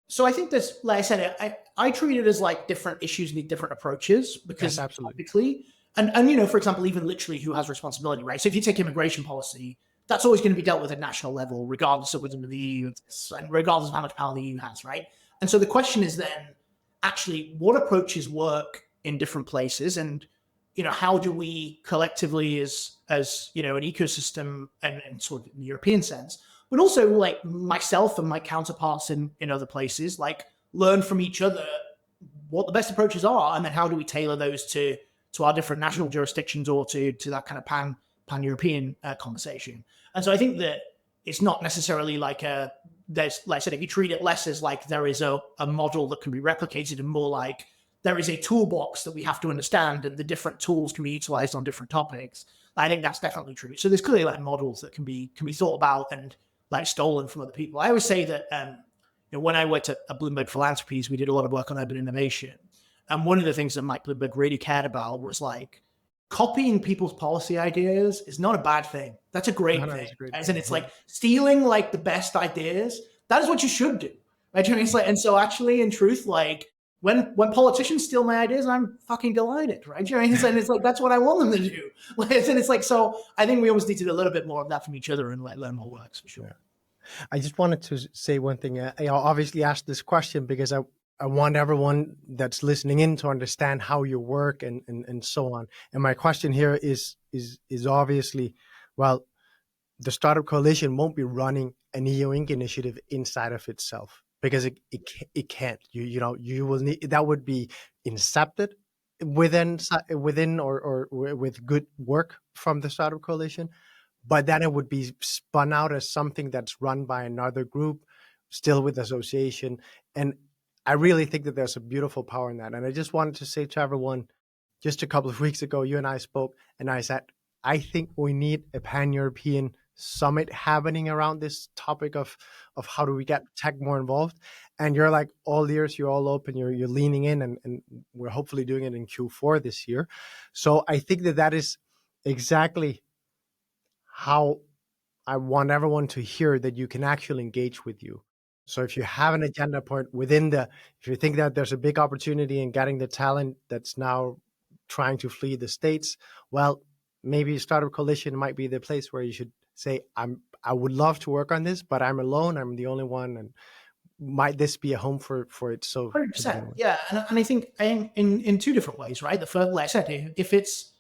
So I think this, like I said, I treat it as different issues need different approaches because yes, absolutely. Typically, and for example, even literally who has responsibility, right? So if you take immigration policy, that's always going to be dealt with at national level, regardless of within the EU and regardless of how much power the EU has, right? And so the question is then actually what approaches work in different places, and how do we collectively as an ecosystem and sort of in the European sense, but also myself and my counterparts in other places, learn from each other what the best approaches are, and then how do we tailor those to our different national jurisdictions or to that kind of pan-European conversation. And so I think that it's not necessarily there's, like I said, if you treat it less as there is a model that can be replicated and more there is a toolbox that we have to understand, and the different tools can be utilized on different topics. I think that's definitely true. So there's clearly like models that can be thought about and like stolen from other people. I always say that when I worked at Bloomberg Philanthropies, we did a lot of work on urban innovation. And one of the things that Mike Bloomberg really cared about was like copying people's policy ideas is not a bad thing. That's a great thing. As in, it's like stealing like the best ideas. That is what you should do. Right? It's like, and so actually, in truth, like when politicians steal my ideas, I'm fucking delighted, right? It's like that's what I want them to do. And it's like, so I think we always need to do a little bit more of that from each other and like learn what works for sure. Yeah. I just wanted to say one thing. I obviously asked this question because I want everyone that's listening in to understand how you work and so on. And my question here is obviously, well, the Startup Coalition won't be running an EU Inc. initiative inside of itself because it can't. You will need, that would be incepted within or with good work from the Startup Coalition, but then it would be spun out as something that's run by another group, still with association. And I really think that there's a beautiful power in that. And I just wanted to say to everyone, just a couple of weeks ago, you and I spoke, and I said, I think we need a pan-European summit happening around this topic of how do we get tech more involved. And you're like all ears, you're all open, you're leaning in, and we're hopefully doing it in Q4 this year. So I think that is exactly how I want everyone to hear that you can actually engage with you. So if you have an agenda point if you think that there's a big opportunity in getting the talent that's now trying to flee the States, well, maybe Startup Coalition might be the place where you should say, I would love to work on this, but I'm alone, I'm the only one, and might this be a home for it? So 100%, yeah, and I think in two different ways, right? The first, like I said, if it's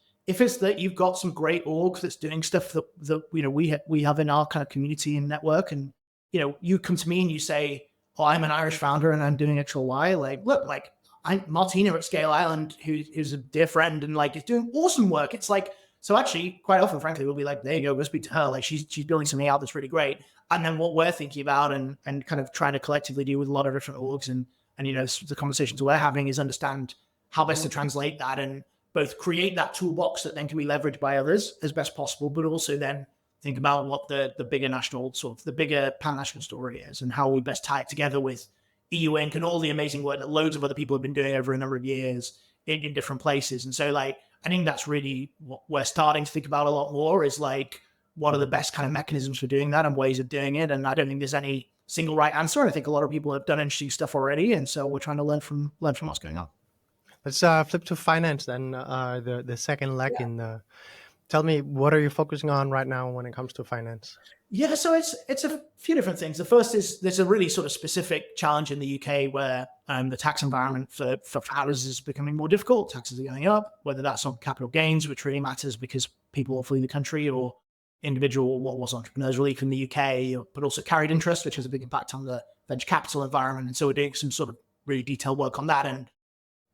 that you've got some great orgs that's doing stuff that we have in our kind of community and network, and you come to me and you say, oh, I'm an Irish founder and I'm doing X or Y. Like, look, like I'm Martina at Scale Island, who's a dear friend and like is doing awesome work. It's like, so actually quite often, frankly, we'll be like, there you go, go speak to her. Like she's building something out that's really great. And then what we're thinking about and kind of trying to collectively deal with a lot of different orgs and the conversations we're having is understand how best to translate that and both create that toolbox that then can be leveraged by others as best possible, but also then think about what the bigger national, sort of the bigger pan-national story is and how we best tie it together with EU Inc. and all the amazing work that loads of other people have been doing over a number of years in different places. And so like, I think that's really what we're starting to think about a lot more is like, what are the best kind of mechanisms for doing that and ways of doing it? And I don't think there's any single right answer. I think a lot of people have done interesting stuff already. And so we're trying to learn from what's going on. Let's flip to finance then, the second leg in the... Tell me, what are you focusing on right now when it comes to finance? Yeah, so it's a few different things. The first is there's a really sort of specific challenge in the UK where the tax environment for founders is becoming more difficult. Taxes are going up, whether that's on capital gains, which really matters because people will flee the country, or individual what was entrepreneurs relief in the UK, but also carried interest, which has a big impact on the venture capital environment. And so we're doing some sort of really detailed work on that. And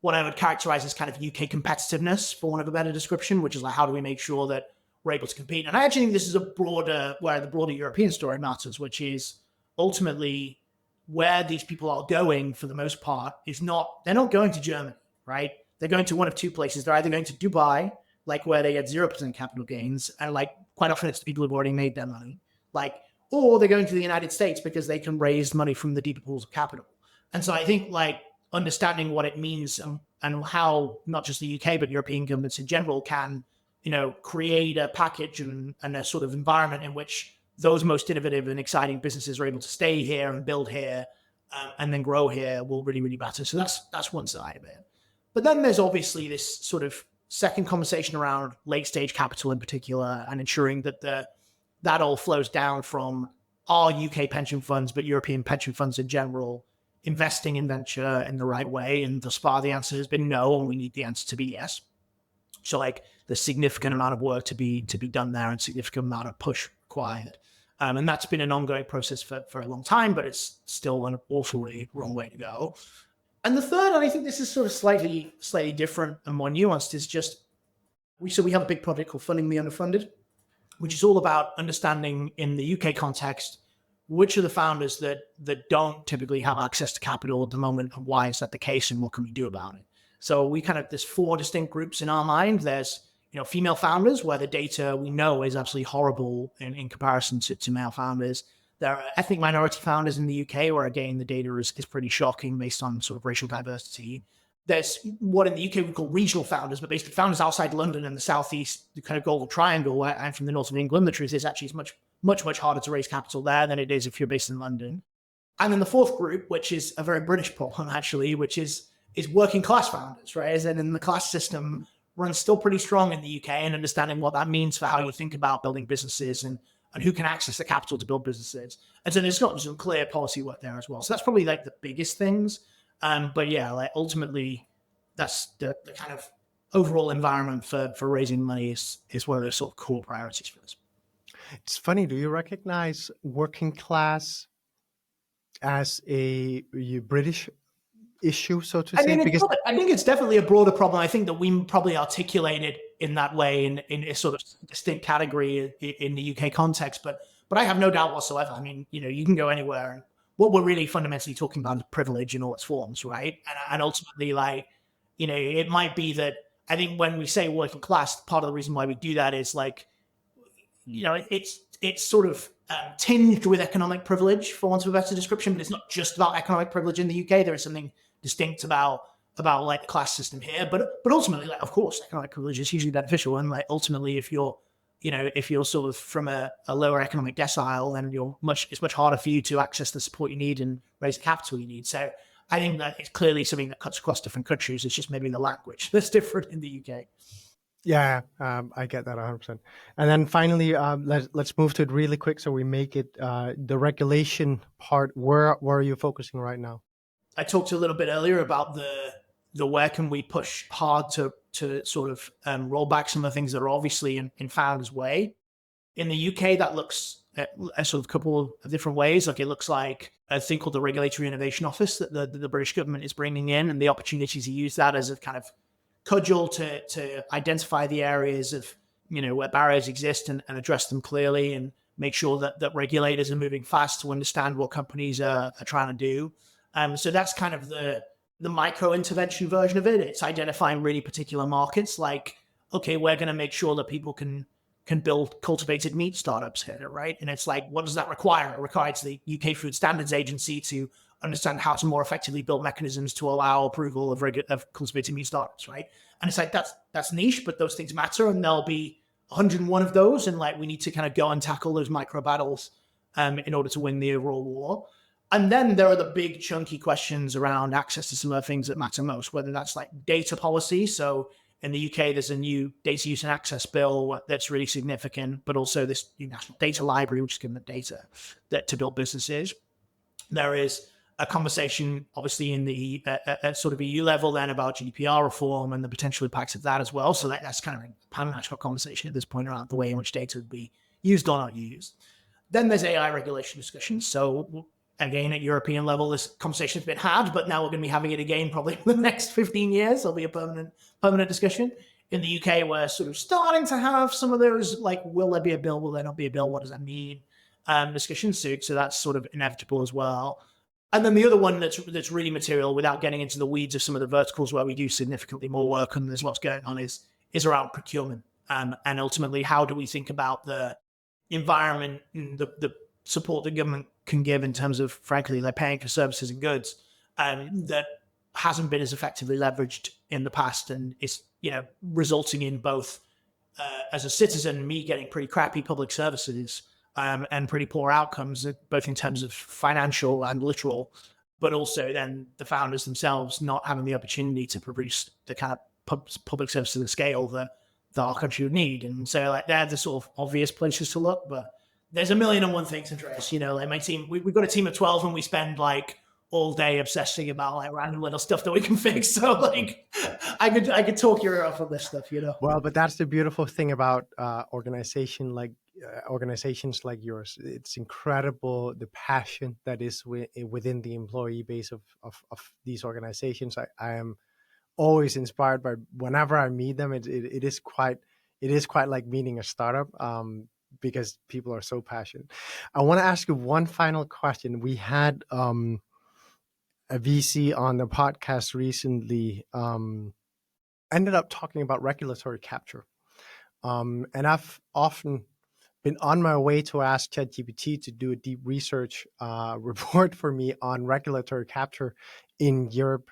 what I would characterize as kind of UK competitiveness, for want of a better description, which is like, how do we make sure that we're able to compete? And I actually think this is where the broader European story matters, which is ultimately where these people are going for the most part is they're not going to Germany, right? They're going to one of two places. They're either going to Dubai, like where they get 0% capital gains, and like quite often it's the people who've already made their money, like, or they're going to the United States because they can raise money from the deeper pools of capital. And so I think like, understanding what it means and how not just the UK, but European governments in general can, create a package and a sort of environment in which those most innovative and exciting businesses are able to stay here and build here and then grow here will really, really matter. So that's one side of it. But then there's obviously this sort of second conversation around late stage capital in particular and ensuring that that all flows down from our UK pension funds, but European pension funds in general, investing in venture in the right way. And thus far, the answer has been no, and we need the answer to be yes. So like the significant amount of work to be done there and significant amount of push required. And that's been an ongoing process for a long time, but it's still an awfully wrong way to go. And the third, and I think this is sort of slightly different and more nuanced, is just, we have a big project called Funding the Underfunded, which is all about understanding in the UK context, which are the founders that don't typically have access to capital at the moment, and why is that the case, and what can we do about it? So there's 4 distinct groups in our mind. There's, female founders, where the data we know is absolutely horrible in comparison to male founders. There are ethnic minority founders in the UK, where again, the data is pretty shocking based on sort of racial diversity. There's what in the UK we call regional founders, but basically founders outside London and the southeast, the kind of Golden Triangle, where I'm from the north of England. The truth is actually it's much harder to raise capital there than it is if you're based in London. And then the 4th group, which is a very British problem actually, which is working class founders, right? As in the class system runs still pretty strong in the UK, and understanding what that means for how you think about building businesses and who can access the capital to build businesses. And so there's not some clear policy work there as well. So that's probably like the biggest things. But yeah, like ultimately, that's the kind of overall environment for raising money is one of the sort of core priorities for us. It's funny. Do you recognize working class as a British issue, so to say? I think it's definitely a broader problem. I think that we probably articulate it in that way in a sort of distinct category in the UK context. But I have no doubt whatsoever. I mean, you can go anywhere, and what we're really fundamentally talking about is privilege in all its forms, right? And ultimately, like, it might be that I think when we say working class, part of the reason why we do that is like, it's sort of tinged with economic privilege, for want of a better description, but it's not just about economic privilege in the UK. There is something distinct about like the class system here, but ultimately, like, of course, economic privilege is hugely beneficial, and like ultimately, if you're sort of from a lower economic decile, then it's much harder for you to access the support you need and raise the capital you need. So I think that it's clearly something that cuts across different countries. It's just maybe the language that's different in the UK. Yeah, I get that 100%. And then finally, let's move to it really quick so we make it the regulation part. Where are you focusing right now? I talked a little bit earlier about the where can we push hard to sort of roll back some of the things that are obviously in founders' way. In the UK, that looks at a sort of couple of different ways. Like, it looks like a thing called the Regulatory Innovation Office that the British government is bringing in, and the opportunity to use that as a kind of cudgel to identify the areas of, where barriers exist and address them clearly, and make sure that regulators are moving fast to understand what companies are trying to do. So that's kind of the micro intervention version of it. It's identifying really particular markets, like, okay, we're going to make sure that people can build cultivated meat startups here, right? And it's like, what does that require? It requires the UK Food Standards Agency to understand how to more effectively build mechanisms to allow approval of cultivated meat startups, right? And it's like, that's niche, but those things matter, and there'll be 101 of those, and like, we need to kind of go and tackle those micro battles in order to win the overall war. And then there are the big chunky questions around access to some of the things that matter most, whether that's like data policy. So in the UK, there's a new data use and access bill that's really significant, but also this new national data library, which is giving the data to build businesses. There is a conversation, obviously, in the sort of EU level then about GDPR reform and the potential impacts of that as well. So that's kind of a pan-national conversation at this point around the way in which data would be used or not used. Then there's AI regulation discussions. So again, at European level, this conversation has been had, but now we're going to be having it again probably in the next 15 years. There'll be a permanent discussion. In the UK, we're sort of starting to have some of those, like, will there be a bill? Will there not be a bill? What does that mean? Discussions. So that's sort of inevitable as well. And then the other one that's really material, without getting into the weeds of some of the verticals where we do significantly more work and there's lots going on, is around procurement. And ultimately, how do we think about the environment and the support the government can give in terms of, frankly, they're paying for services and goods that hasn't been as effectively leveraged in the past, and is resulting in both as a citizen, me getting pretty crappy public services and pretty poor outcomes, both in terms of financial and literal, but also then the founders themselves not having the opportunity to produce the kind of public service to the scale that our country would need. And so, like, they're the sort of obvious places to look, but there's a million and one things, Andreas. Like my team, we've got a team of 12, and we spend like all day obsessing about like random little stuff that we can fix. So like, I could talk your ear off on this stuff, Well, but that's the beautiful thing about organizations like yours. It's incredible the passion that is within the employee base of these organizations. I am always inspired by whenever I meet them. It is quite like meeting a startup. Because people are so passionate. I want to ask you one final question. We had a VC on the podcast recently ended up talking about regulatory capture. And I've often been on my way to ask ChatGPT to do a deep research report for me on regulatory capture in Europe,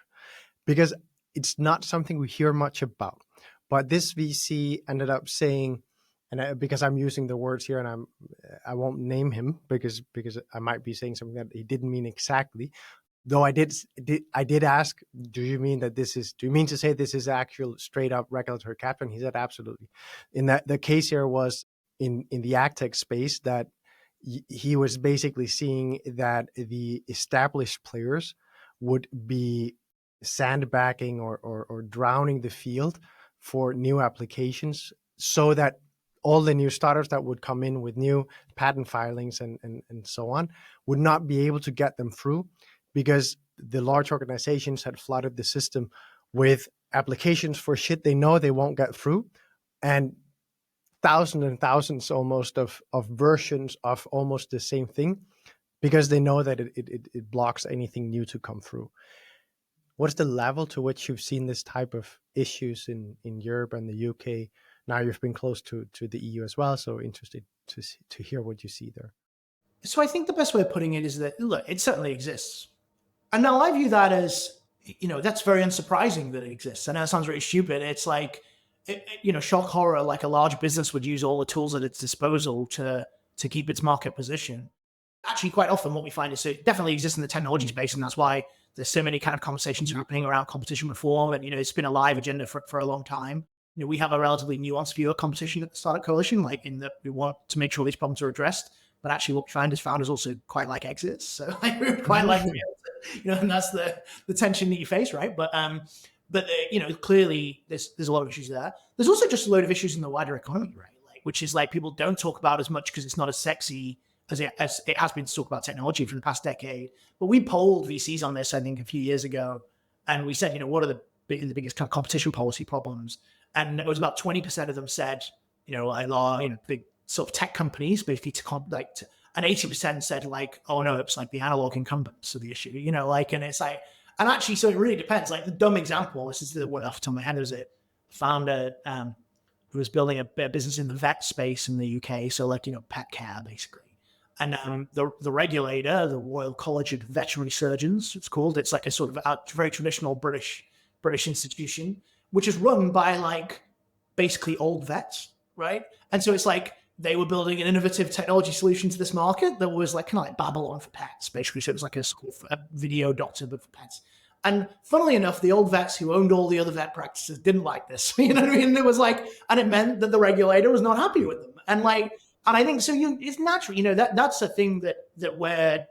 because it's not something we hear much about. But this VC ended up saying, and because I'm using the words here, and I won't name him because I might be saying something that he didn't mean exactly. Though I did ask, do you mean to say this is actual straight up regulatory capture? And he said absolutely. In that the case here was in the agtech space that he was basically seeing that the established players would be sandbagging or drowning the field for new applications, so that all the new startups that would come in with new patent filings and so on would not be able to get them through, because the large organizations had flooded the system with applications for shit they know they won't get through, and thousands and thousands almost of versions of almost the same thing, because they know that it blocks anything new to come through. What's the level to which you've seen this type of issues in Europe and the UK? Now you've been close to the EU as well, so interested to hear what you see there. So I think the best way of putting it is that, look, it certainly exists. And now I view that as, that's very unsurprising that it exists. I know it sounds really stupid. It's like, shock horror, like a large business would use all the tools at its disposal to keep its market position. Actually, quite often what we find is it definitely exists in the technology space, and that's why there's so many kind of conversations happening around competition reform, and, it's been a live agenda for a long time. We have a relatively nuanced view of competition at the Startup Coalition, like in that we want to make sure these problems are addressed. But actually what we find is founders also quite like exits. So we would quite like to be able to, and that's the tension that you face, right? But clearly there's a lot of issues there. There's also just a load of issues in the wider economy, right? Like, which is like people don't talk about as much because it's not as sexy as it has been to talk about technology for the past decade. But we polled VCs on this, I think, a few years ago, and we said, what are the biggest kind of competition policy problems? And it was about 20% of them said, big sort of tech companies, basically and 80% said like, oh no, it's like the analog incumbents are the issue, and it's like, and actually, so it really depends. Like the dumb example, this is the one off the top of my head, is it founder who was building a business in the vet space in the UK. So like, pet care basically. And the regulator, the Royal College of Veterinary Surgeons, it's called, it's like a sort of a very traditional British institution, which is run by like basically old vets, right? And so it's like, they were building an innovative technology solution to this market that was like kind of like Babylon for pets, basically. So it was like a video doctor, but for pets. And funnily enough, the old vets who owned all the other vet practices didn't like this. You know what I mean? It was like, and it meant that the regulator was not happy with them. And I think so. It's natural. That's a thing that we're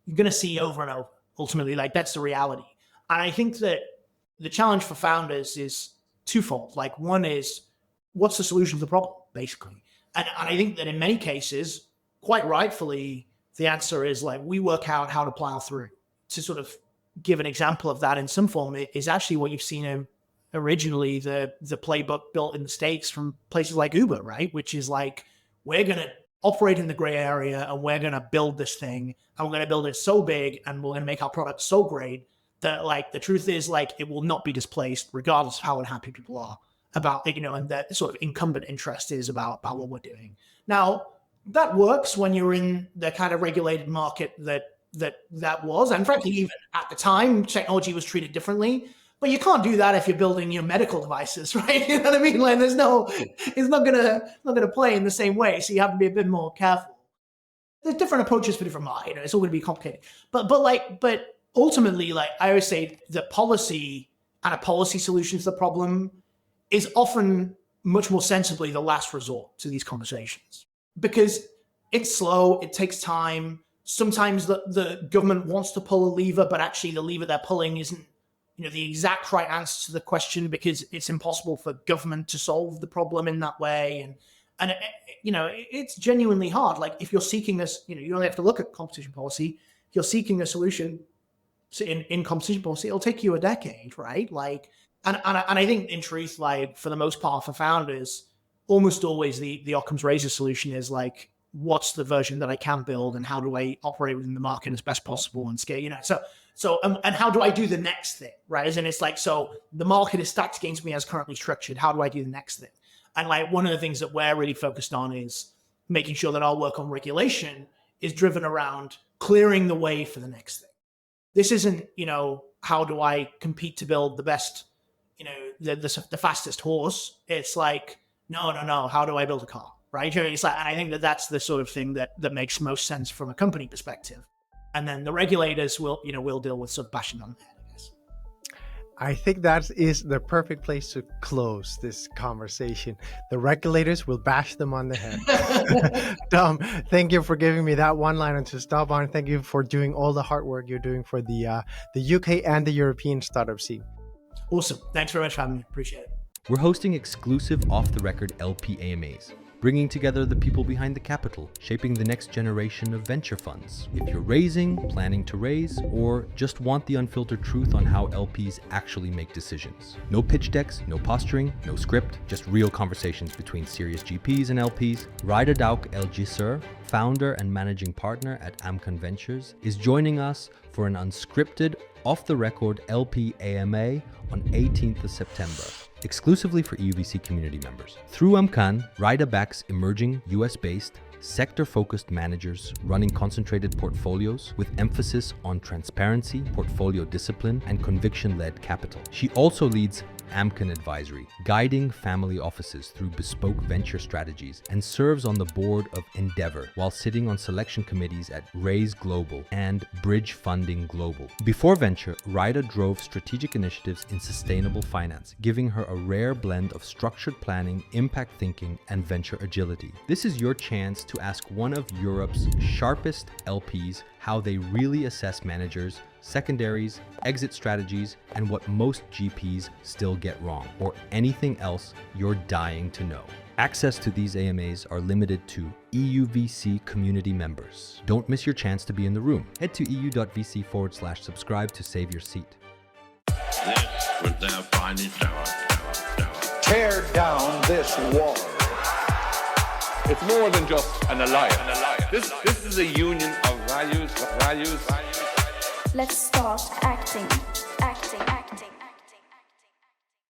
you're going to see over and over. Ultimately, like that's the reality. And I think that the challenge for founders is twofold. Like one is, what's the solution to the problem, basically. And I think that in many cases, quite rightfully, the answer is like, we work out how to plow through. To sort of give an example of that in some form, it is actually what you've seen originally, the playbook built in the States from places like Uber, right? Which is like, we're going to operate in the gray area and we're going to build this thing and we're going to build it so big and we're going to make our product so great that like, the truth is like, it will not be displaced regardless of how unhappy people are about, and that sort of incumbent interest is about what we're doing. Now, that works when you're in the kind of regulated market that was, and frankly, even at the time, technology was treated differently. But you can't do that if you're building medical devices, right? You know what I mean? Like, it's not gonna play in the same way. So you have to be a bit more careful. There's different approaches for different markets. It's all going to be complicated. But ultimately, like I always say, the policy and a policy solution to the problem is often much more sensibly the last resort to these conversations, because it's slow, it takes time. Sometimes the government wants to pull a lever, but actually the lever they're pulling isn't the exact right answer to the question, because it's impossible for government to solve the problem in that way. And it's genuinely hard. Like if you're seeking this, you only have to look at competition policy. If you're seeking a solution in competition policy, it'll take you a decade, right? Like, and I think in truth, like for the most part for founders, almost always the Occam's razor solution is like, what's the version that I can build, and how do I operate within the market as best possible and scale, and how do I do the next thing, right? And it's like, so the market is stacked against me as currently structured. How do I do the next thing? And like one of the things that we're really focused on is making sure that our work on regulation is driven around clearing the way for the next thing. This isn't, how do I compete to build the best, the fastest horse? It's like, no. How do I build a car? Right? It's like, and I think that that's the sort of thing that makes most sense from a company perspective. And then the regulators will deal with sort of bashing on the head, I guess. I think that is the perfect place to close this conversation. The regulators will bash them on the head. Dom, thank you for giving me that one line to stop on. Thank you for doing all the hard work you're doing for the UK and the European startup scene. Awesome. Thanks very much for having me. Appreciate it. We're hosting exclusive off-the-record LP AMAs, bringing together the people behind the capital, shaping the next generation of venture funds. If you're raising, planning to raise, or just want the unfiltered truth on how LPs actually make decisions. No pitch decks, no posturing, no script, just real conversations between serious GPs and LPs. Raida Dauk El Jisr, founder and managing partner at Amcan Ventures, is joining us for an unscripted, off-the-record LP AMA on 18th of September. Exclusively for EUVC community members. Through Amcan, Raida backs emerging US-based, sector-focused managers running concentrated portfolios with emphasis on transparency, portfolio discipline, and conviction-led capital. She also leads Amcan Advisory, guiding family offices through bespoke venture strategies, and serves on the board of Endeavor while sitting on selection committees at Raise Global and Bridge Funding Global. Before venture, Raida drove strategic initiatives in sustainable finance, giving her a rare blend of structured planning, impact thinking, and venture agility. This is your chance to ask one of Europe's sharpest LPs how they really assess managers, secondaries, exit strategies, and what most GPs still get wrong, or anything else you're dying to know. Access to these AMAs are limited to EUVC community members. Don't miss your chance to be in the room. Head to eu.vc/subscribe to save your seat. This was their finest hour. Tear down this wall. It's more than just an alliance. This is a union of values. Let's start acting.